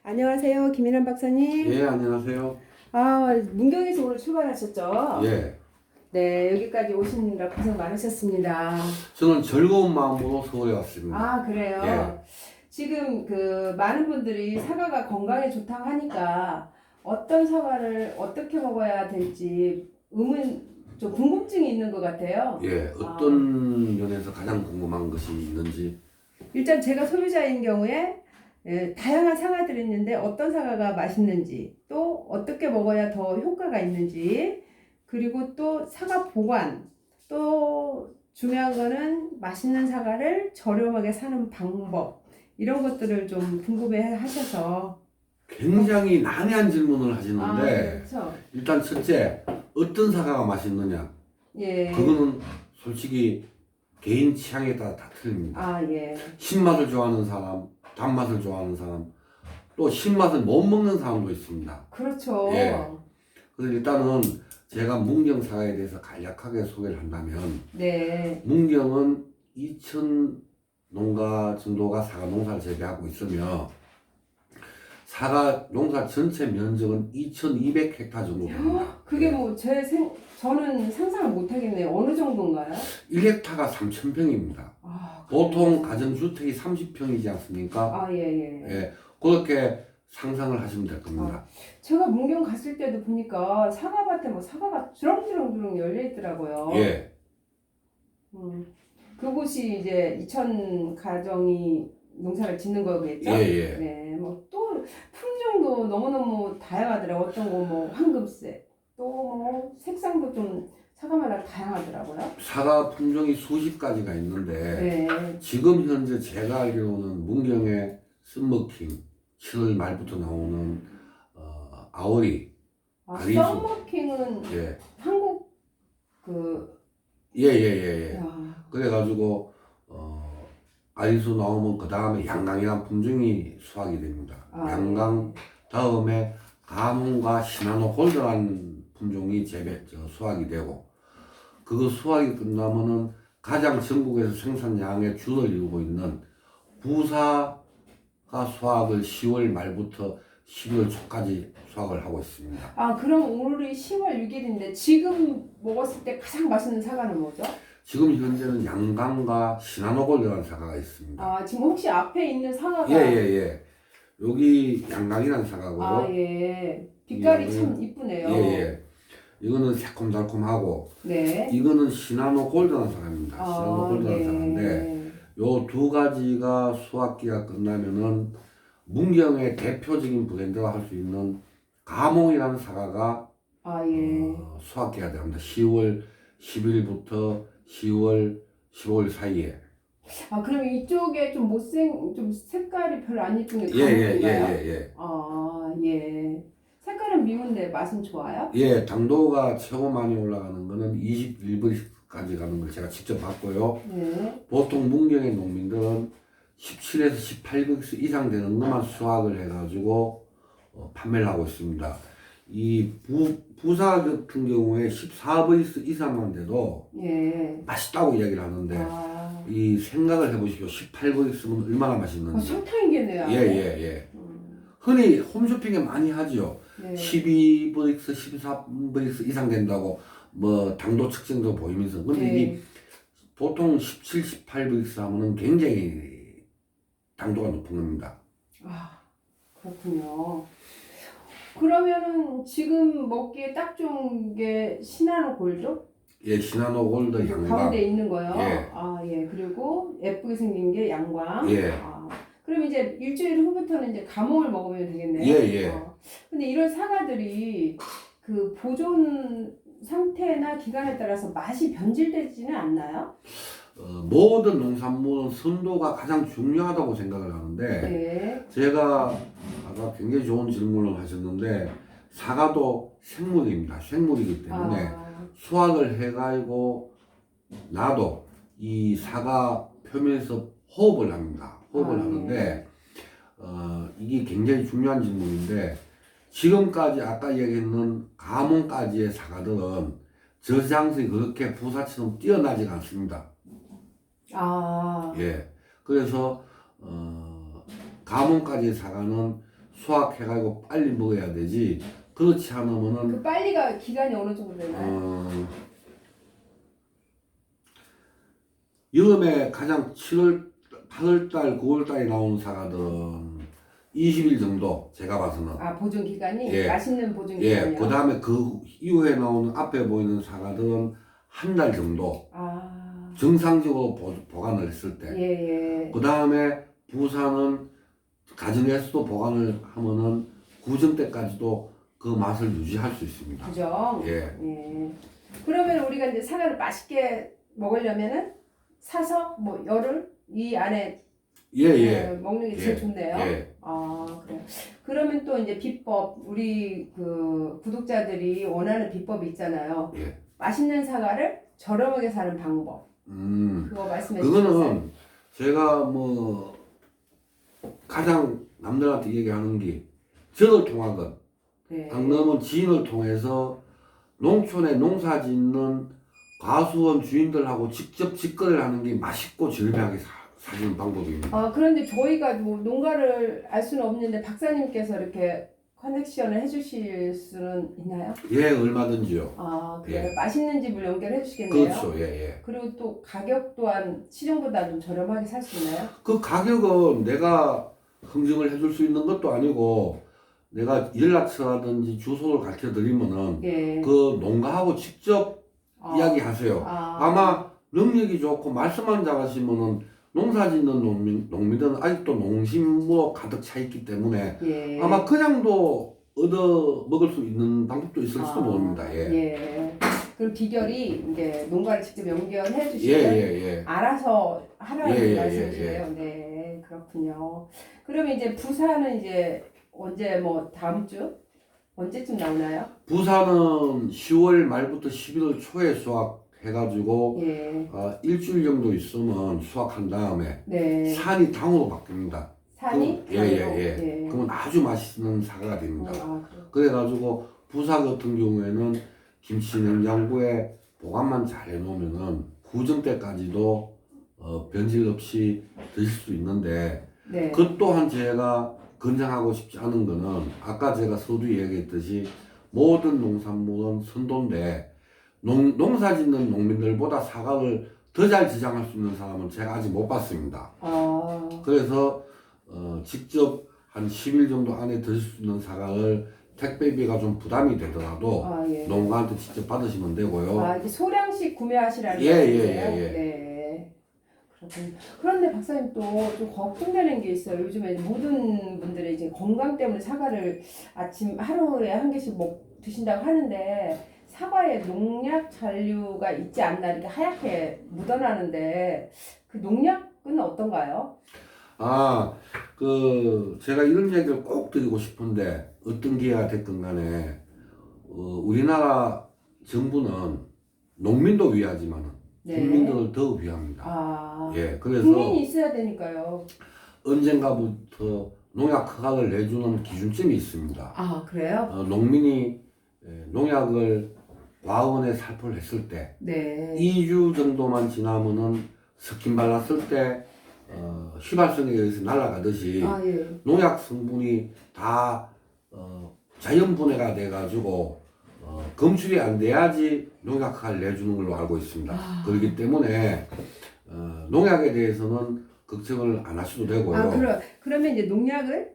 안녕하세요, 김인환 박사님. 예, 안녕하세요. 문경에서 오늘 출발하셨죠? 예, 네, 여기까지 오시느라 고생 많으셨습니다. 저는 즐거운 마음으로 서울에 왔습니다. 그래요? 예. 지금 많은 분들이 사과가 건강에 좋다고 하니까 어떤 사과를 어떻게 먹어야 될지 좀 궁금증이 있는 것 같아요. 예, 어떤 면에서 가장 궁금한 것이 있는지. 일단 제가 소유자인 경우에 다양한 사과들이 있는데 어떤 사과가 맛있는지, 또 어떻게 먹어야 더 효과가 있는지, 그리고 또 사과 보관, 또 중요한 거는 맛있는 사과를 저렴하게 사는 방법, 이런 것들을 좀 궁금해 하셔서. 굉장히 난해한 질문을 하시는데, 그렇죠. 일단 첫째, 어떤 사과가 맛있느냐? 예. 그거는 솔직히 개인 취향에 따라 다 틀립니다. 예. 신맛을 좋아하는 사람, 단맛을 좋아하는 사람, 또 신맛을 못 먹는 사람도 있습니다. 그렇죠. 예. 그래서 일단은 제가 문경 사과에 대해서 간략하게 소개를 한다면, 네. 문경은 2천 농가 정도가 사과 농사를 재배하고 있으며, 사과 농사 전체 면적은 2,200헥타 정도 됩니다. 그게 저는 상상을 못 하겠네요. 어느 정도인가요? 1헥타가 3,000평입니다. 보통 가정주택이 30평이지 않습니까? 예. 예, 그렇게 상상을 하시면 될 겁니다. 제가 문경 갔을 때도 보니까 사과밭에 사과가 주렁주렁 열려 있더라고요. 예, 그곳이 이제 2천 가정이 농사를 짓는 거겠죠? 예. 네, 또 품종도 너무너무 다양하더라고요. 어떤 거 황금색, 또 색상도 좀 사과마다 다양하더라고요. 사과 품종이 수십 가지가 있는데, 네. 지금 현재 제가 알기로는 문경의 썸머킹, 7월 말부터 나오는 아오리, 가리수. 썸머킹은 예, 한국 예. 야, 그래가지고 아리수 나오면 그 다음에 양강이라는 품종이 수확이 됩니다. 양강 다음에 가문과 시나노 골드라는 품종이 수확이 되고, 그거 수확이 끝나면은 가장 전국에서 생산량의 주를 이루고 있는 부사가 수확을 10월 말부터 12월 초까지 수확을 하고 있습니다. 그럼 오늘이 10월 6일인데 지금 먹었을 때 가장 맛있는 사과는 뭐죠? 지금 현재는 양강과 시나노골드라는 사과가 있습니다. 지금 혹시 앞에 있는 사과가 예. 여기 양강이라는 사과고. 예. 빛깔이 참 이쁘네요. 예. 이거는 새콤달콤하고. 네. 이거는 시나노골드라는 사과입니다. 시나노골드라는 사과인데, 요 두 가지가 수확기가 끝나면은 문경의 대표적인 브랜드라 할 수 있는 가몽이라는 사과가 수확기가 됩니다. 10월 10일부터 10월 15일 사이에. 그럼 이쪽에 좀 색깔이 별로 안 이쁜 게 예. 예. 색깔은 미운데 맛은 좋아요? 예, 당도가 최고 많이 올라가는 거는 21브릭스까지 가는 걸 제가 직접 봤고요. 네. 보통 문경의 농민들은 17에서 18브릭스 이상 되는 것만 수확을 해가지고 판매를 하고 있습니다. 이 부사 같은 경우에 14브릭스 이상만 돼도 맛있다고 이야기를 하는데, 이 생각을 해보십시오. 18브릭스면 얼마나 맛있는지. 설탕이겠네요. 예. 흔히 홈쇼핑에 많이 하죠. 네. 12브릭스, 14브릭스 이상 된다고 당도 측정도 보이면서. 근데 이게 보통 17, 18브릭스 하면은 굉장히 당도가 높은 겁니다. 그렇군요. 그러면은 지금 먹기에 딱 좋은 게 시나노 골드? 예, 시나노 골드 양광. 가운데 있는 거요. 예. 그리고 예쁘게 생긴 게 양광. 예. 그럼 이제 일주일 후부터는 이제 가몽을 먹으면 되겠네요. 예. 근데 이런 사과들이 그 보존 상태나 기간에 따라서 맛이 변질되지는 않나요? 모든 농산물은 선도가 가장 중요하다고 생각을 하는데, 제가 아까 굉장히 좋은 질문을 하셨는데, 사과도 생물입니다. 생물이기 때문에 수확을 해가지고 나도 이 사과 표면에서 호흡을 합니다. 하는데 이게 굉장히 중요한 질문인데, 지금까지 아까 얘기했는 가뭄까지의 사과들은 저장성이 그렇게 부사처럼 뛰어나지가 않습니다. 예. 그래서 가뭄까지의 사과는 수확해가지고 빨리 먹어야 되지. 그렇지 않으면은 그 빨리가 기간이 어느 정도 되나요? 여름에 가장 7월, 8월달, 9월달에 나오는 사과들은 20일 정도 제가 봐서는. 아, 보존 기간이? 예. 맛있는 보존 예, 기간이요? 그 다음에 그 이후에 나오는 앞에 보이는 사과들은 한 달 정도 아, 정상적으로 보관을 했을 때. 예, 예. 그 다음에 부산은 가정에서도 보관을 하면은 구정 때까지도 그 맛을 유지할 수 있습니다. 그죠? 예. 예. 그러면 우리가 이제 사과를 맛있게 먹으려면은 사서 뭐 열흘 이 안에 예, 예. 먹는 게 제일 예. 좋네요. 예. 아, 그래요. 그러면 또 이제 비법, 우리 그 구독자들이 원하는 비법이 있잖아요. 예. 맛있는 사과를 저렴하게 사는 방법. 그거 말씀해 주세요. 그거는 제가 뭐 가장 남들한테 얘기하는 게 저를 통하건 네. 강남은 지인을 통해서 농촌에 농사 짓는 과수원 주인들하고 직접 직거래를 하는 게 맛있고 저렴하게 사주는 방법입니다. 아, 그런데 저희가 뭐 농가를 알 수는 없는데 박사님께서 이렇게 커넥션을 해주실 수는 있나요? 예, 얼마든지요. 아, 그래요? 예. 맛있는 집을 연결해 주시겠네요. 그렇죠. 예, 예. 그리고 또 가격 또한 시중보다 좀 저렴하게 살 수 있나요? 그 가격은 내가 흥정을 해줄 수 있는 것도 아니고 내가 연락처라든지 주소를 가르쳐 드리면은 예. 그 농가하고 직접 이야기하세요. 아마 능력이 좋고 말씀만 잘하시면은 농사짓는 농민들은 아직도 농심으로 가득 차 있기 때문에 예. 아마 그냥도 얻어 먹을 수 있는 방법도 있을지도 모릅니다. 예. 예. 그럼 비결이 이제 농가를 직접 연결해 예, 주시면 예, 알아서 하라는 예, 예, 말씀이시네요. 네, 그렇군요. 그러면 이제 부산은 이제 언제 뭐 다음 주 언제쯤 나오나요? 부산은 10월 말부터 11월 초에 수확해가지고 예. 일주일 정도 있으면 수확한 다음에 네. 산이 당으로 바뀝니다. 산이? 예, 예. 그러면 아주 맛있는 사과가 됩니다. 그래가지고 부산 같은 경우에는 김치 냉장고에 보관만 잘 해놓으면은 구정 때까지도 변질 없이 드실 수 있는데 네. 그 또한 제가 권장하고 싶지 않은 거는 아까 제가 서두에 얘기했듯이 모든 농산물은 선도인데 농사 짓는 농민들보다 사과를 더 잘 지장할 수 있는 사람은 제가 아직 못 봤습니다. 그래서 직접 한 10일 정도 안에 드실 수 있는 사과를 택배비가 좀 부담이 되더라도 예. 농가한테 직접 받으시면 되고요. 이게 소량씩 구매하시라는 예, 말씀이세요? 예. 네. 그렇군요. 그런데 박사님 또 좀 걱정되는 게 있어요. 요즘에 모든 분들이 이제 건강 때문에 사과를 아침 하루에 한 개씩 드신다고 하는데 사과에 농약 잔류가 있지 않나 이렇게 하얗게 묻어나는데 그 농약은 어떤가요? 제가 이런 얘기를 꼭 드리고 싶은데 어떤 기회가 됐건 간에 우리나라 정부는 농민도 위하지만 국민들을 더 위합니다. 예, 그래서 국민이 있어야 되니까요. 언젠가부터 농약 허가를 내주는 기준점이 있습니다. 그래요? 농민이 농약을 과원에 살포를 했을 때 네. 2주 정도만 지나면은 스킨 발랐을 때 휘발성에 의해서 날아가듯이 예. 농약 성분이 다 자연 분해가 돼가지고 검출이 안 돼야지 농약을 내주는 걸로 알고 있습니다. 그렇기 때문에 농약에 대해서는 걱정을 안 하셔도 되고요. 그러면 이제 농약을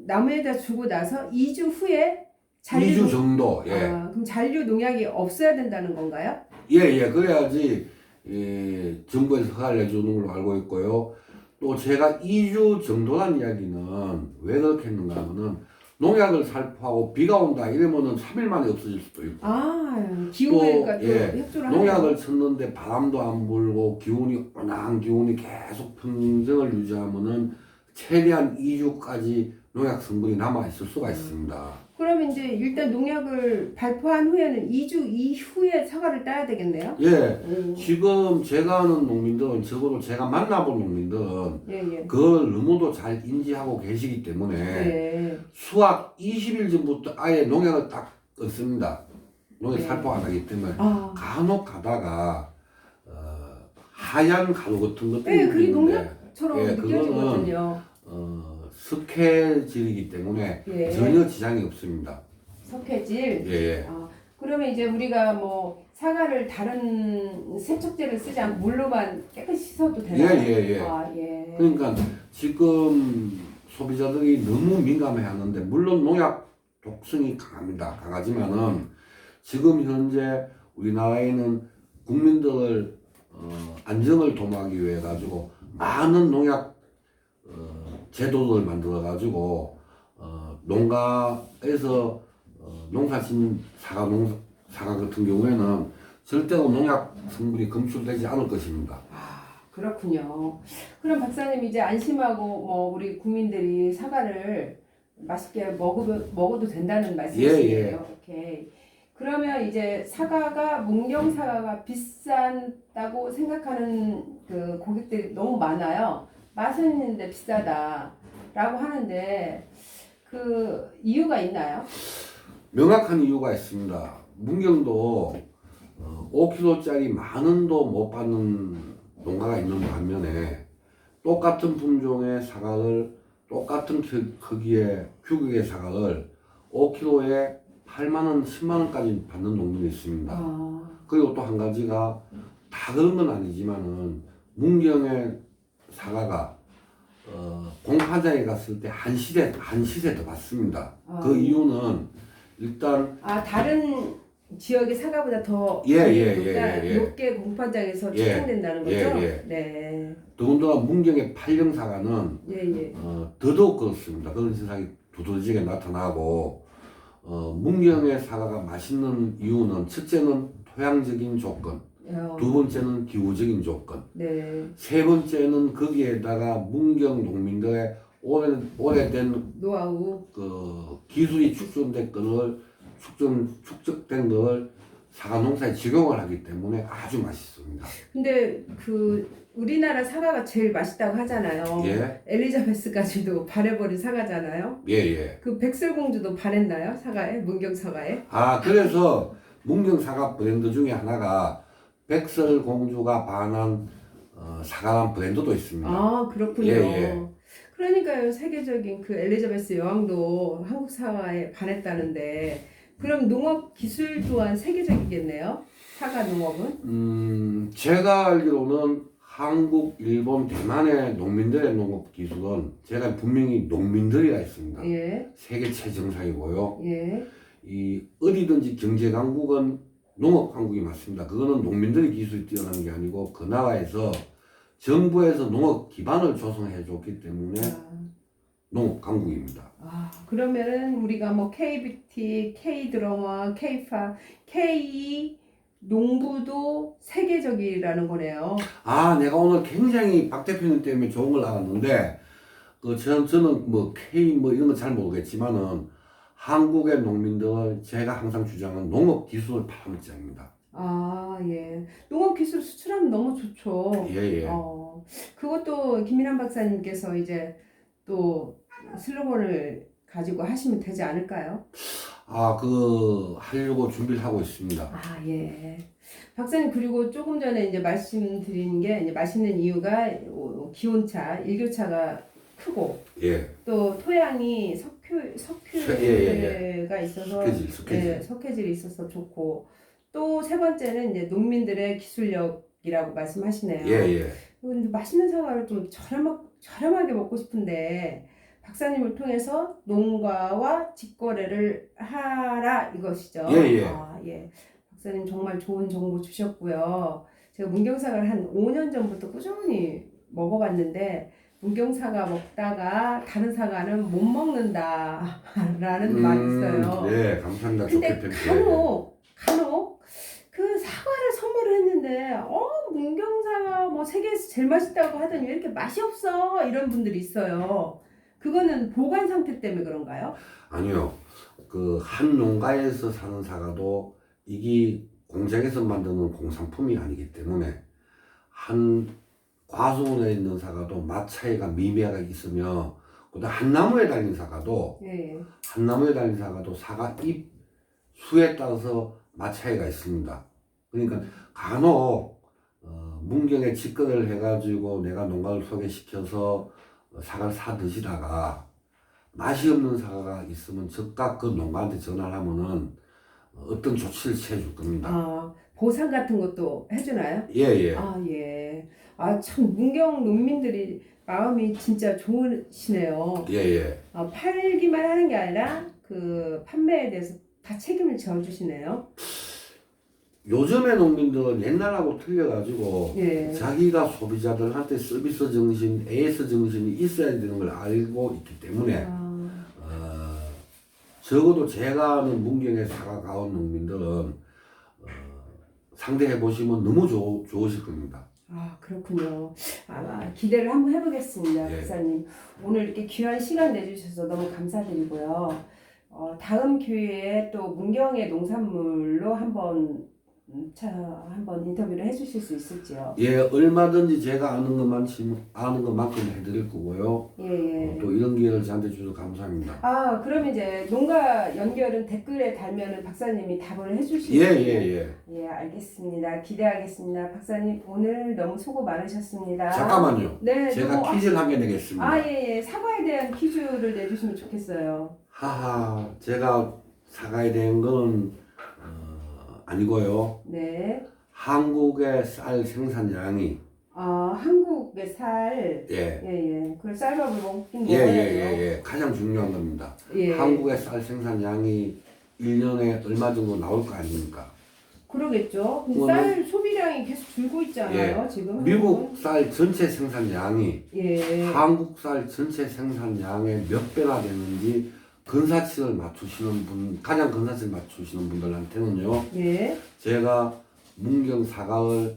나무에다 주고 나서 2주 후에 2주 정도. 예. 그럼 잔류 농약이 없어야 된다는 건가요? 예. 그래야지 정부에서 허가를 내주는 걸로 알고 있고요. 또 제가 2주 정도란 이야기는 왜 그렇게 했는가 하면은 농약을 살포하고 비가 온다 이러면은 3일 만에 없어질 수도 있고. 기후가 또 협조를 하네요. 농약을 쳤는데 바람도 안 불고 기온이 계속 평정을 유지하면은 최대한 2주까지 농약 성분이 남아 있을 수가 있습니다. 그러면 이제 일단 농약을 발포한 후에는 2주 이후에 사과를 따야 되겠네요? 예. 지금 제가 아는 농민들은 적어도 제가 만나본 농민들은 그걸 너무도 잘 인지하고 계시기 때문에 수확 20일 전부터 아예 농약을 딱 끊습니다. 농약 살포 안 하기 때문에 간혹 가다가 하얀 가루 같은 것도 그게 있는데 농약처럼 느껴지거든요. 석회질이기 때문에 예. 전혀 지장이 없습니다. 석회질. 예. 그러면 이제 우리가 뭐 사과를 다른 세척제를 쓰지 않고 물로만 깨끗이 씻어도 되나요? 예. 예. 그러니까 지금 소비자들이 너무 민감해하는데 물론 농약 독성이 강하지만은 지금 현재 우리나라에는 국민들 안정을 도모하기 위해 가지고 많은 농약 제도를 만들어 가지고 농가에서 농사진 사과 같은 경우에는 절대로 농약 성분이 검출되지 않을 것입니다. 그렇군요. 그럼 박사님 이제 안심하고 뭐 우리 국민들이 사과를 맛있게 먹어도 된다는 말씀이시네요. 오케이. 그러면 이제 사과가 문경 사과가 비싼다고 생각하는 그 고객들이 너무 많아요. 맛은 있는데 비싸다라고 하는데 그 이유가 있나요? 명확한 이유가 있습니다. 문경도 5kg짜리 10,000원도 못 받는 농가가 있는 반면에 똑같은 품종의 사과를 똑같은 크기의 규격의 사과를 5kg에 8만원, 10만원까지 받는 농민이 있습니다. 그리고 또 한 가지가 다 그런 건 아니지만은 문경의 사과가 공판장에 갔을 때 한 시대 더 받습니다. 그 이유는 일단 다른 지역의 사과보다 더 높게 공판장에서 측정된다는 거죠? 네. 더군다나 문경의 팔령 사과는 더더욱 그렇습니다. 그런 현상이 두드러지게 나타나고 문경의 사과가 맛있는 이유는 첫째는 토양적인 조건, 두 번째는 기후적인 조건, 세 번째는 거기에다가 문경 농민들의 오래된 노하우, 기술이 축적된 걸 사과 농사에 적용을 하기 때문에 아주 맛있습니다. 근데 우리나라 사과가 제일 맛있다고 하잖아요. 엘리자베스까지도 발해버린 사과잖아요. 그 백설공주도 발했나요? 사과에? 문경 사과에? 그래서 문경 사과 브랜드 중에 하나가 백설공주가 반한 사과란 브랜드도 있습니다. 그렇군요. 그러니까요, 세계적인 그 엘리자베스 여왕도 한국 사과에 반했다는데, 그럼 농업 기술 또한 세계적이겠네요? 사과 농업은? 제가 알기로는 한국, 일본, 대만의 농민들의 농업 기술은 제가 분명히 농민들이라 했습니다. 세계 최정상이고요. 이 어디든지 경제 강국은 농업 강국이 맞습니다. 그거는 농민들의 기술이 뛰어난 게 아니고 그 나라에서 정부에서 농업 기반을 조성해 줬기 때문에 농업 강국입니다. 그러면은 우리가 뭐 KBT, K드러마, K파, K 농부도 세계적이라는 거네요. 내가 오늘 굉장히 박 대표님 때문에 좋은 걸 알았는데 저는 뭐 K 뭐 이런 거 잘 모르겠지만은 한국의 농민들 제가 항상 주장은 농업 기술을 팔아먹자입니다. 농업 기술 수출하면 너무 좋죠. 그것도 김민환 박사님께서 이제 또 슬로건을 가지고 하시면 되지 않을까요? 하려고 준비를 하고 있습니다. 박사님, 그리고 조금 전에 이제 말씀드린 게 이제 맛있는 이유가 기온차, 일교차가 크고 또 토양이 석회가 있어서 석회질이 있어서 좋고 또 세 번째는 이제 농민들의 기술력이라고 말씀하시네요. 근데 맛있는 사과를 좀 저렴하게 먹고 싶은데 박사님을 통해서 농가와 직거래를 하라 이것이죠. 박사님 정말 좋은 정보 주셨고요. 제가 문경사과를 한 5년 전부터 꾸준히 먹어봤는데 문경사과 먹다가 다른 사과는 못 먹는다라는 말이 있어요. 감사합니다. 근데 간혹 그 사과를 선물을 했는데 문경사과 뭐 세계에서 제일 맛있다고 하더니 왜 이렇게 맛이 없어 이런 분들이 있어요. 그거는 보관 상태 때문에 그런가요? 아니요. 한 농가에서 사는 사과도 이게 공장에서 만드는 공산품이 아니기 때문에 한 과수원에 있는 사과도 맛 차이가 미미하게 있으며 그다음 한 나무에 달린 사과도 사과 잎 수에 따라서 맛 차이가 있습니다. 그러니까 간혹 문경에 직거래를 해가지고 내가 농가를 소개시켜서 사과를 사 드시다가 맛이 없는 사과가 있으면 즉각 그 농가한테 전화를 하면은 어떤 조치를 취해줄 겁니다. 아, 보상 같은 것도 해주나요? 예. 아, 예. 아, 참, 문경 농민들이 마음이 진짜 좋으시네요. 예. 아, 팔기만 하는 게 아니라 그 판매에 대해서 다 책임을 져주시네요. 요즘의 농민들은 옛날하고 틀려가지고 예. 자기가 소비자들한테 서비스 정신, AS 정신이 있어야 되는 걸 알고 있기 때문에 적어도 제가 아는 문경의 사과 가온 농민들은 상대해 보시면 너무 좋으실 겁니다. 아, 그렇군요. 아마 기대를 한번 해보겠습니다, 예. 박사님. 오늘 이렇게 귀한 시간 내주셔서 너무 감사드리고요. 다음 기회에 또 문경의 농산물로 한번 인터뷰를 해주실 수 있을지요? 예, 얼마든지 제가 아는 것만큼 해드릴 거고요. 예. 또 이런 기회를 저한테 주셔서 감사합니다. 아, 그럼 이제 농가 연결은 댓글에 달면은 박사님이 답을 해주시죠? 예. 예, 알겠습니다. 기대하겠습니다. 박사님, 오늘 너무 수고 많으셨습니다. 잠깐만요. 네, 제가 너무- 퀴즈를 한 개 내겠습니다. 아, 예. 사과에 대한 퀴즈를 내주시면 좋겠어요. 하하, 제가 사과에 대한 건 아니고요. 네. 한국의 쌀 생산량이 한국의 쌀. 예. 그 쌀밥을 먹긴 먹어야 돼요. 예. 가장 중요한 겁니다. 예. 한국의 쌀 생산량이 1년에 얼마 정도 나올 거 아닙니까? 그러겠죠. 근데 그거는- 쌀 소비량이 계속 줄고 있잖아요, 지금. 미국 쌀 전체 생산량이 예. 한국 쌀 전체 생산량의 몇 배나 되는지 근사치를 맞추시는 분, 가장 근사치를 맞추시는 분들한테는요, 예. 제가 문경 사과를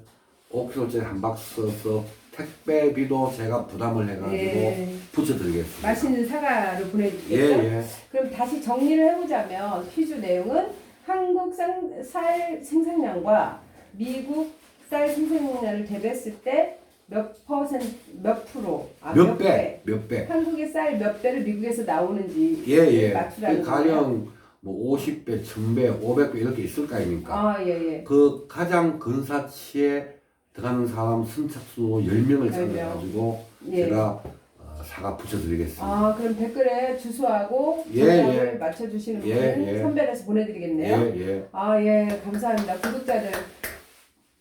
5kg짜리 한 박스 써서 택배비도 제가 부담을 해가지고 예. 붙여드리겠습니다. 맛있는 사과를 보내주겠죠? 예. 그럼 다시 정리를 해보자면 퀴즈 내용은 한국 쌀 생산량과 미국 쌀 생산량을 대비했을 때 몇 프로, 몇 배. 한국의 쌀 몇 배를 미국에서 나오는지 예. 맞추라는 거예요. 가령 뭐 50배, 1000배, 500배 이렇게 있을 거 아닙니까? 아, 예. 그 가장 근사치에 들어가는 사람 선착순으로 10명을 10명. 찾아가지고 예. 제가 사과 붙여드리겠습니다. 아, 그럼 댓글에 주소하고 예, 정답을 맞춰주시는 분 예. 선별해서 보내드리겠네요. 예. 아, 예, 감사합니다. 구독자들.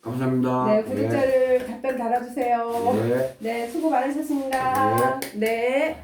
감사합니다. 네, 구독자를 답변 달아주세요. 예. 네, 수고 많으셨습니다. 네.